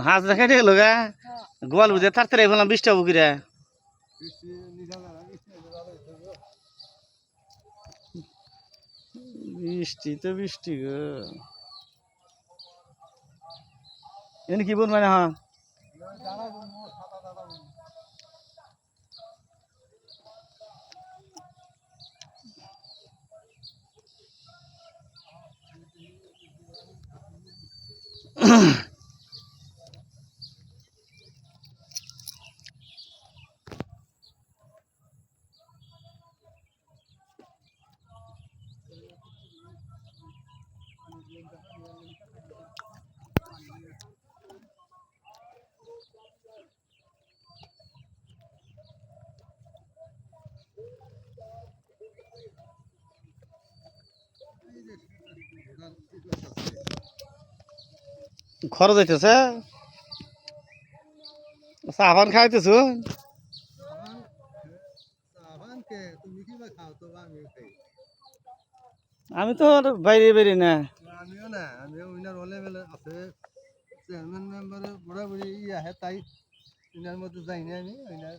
হাঁস দেখা দিয়ে গেল গা গোয়াল বুঝে তার তারে বললাম 20টা বুকিরা বৃষ্টি তো বৃষ্টি গো এনে কি বল মানে হ্যাঁ খরচ হইতেছে সাবান খাইতেছ আমি তো বাইরে বেরি না আমিও না আমিও উইনার হলে বেলে আছে চেয়ারম্যান মেম্বারের বড় বড় ই আহে তাই উইনার মধ্যে যাই না আমি উইনার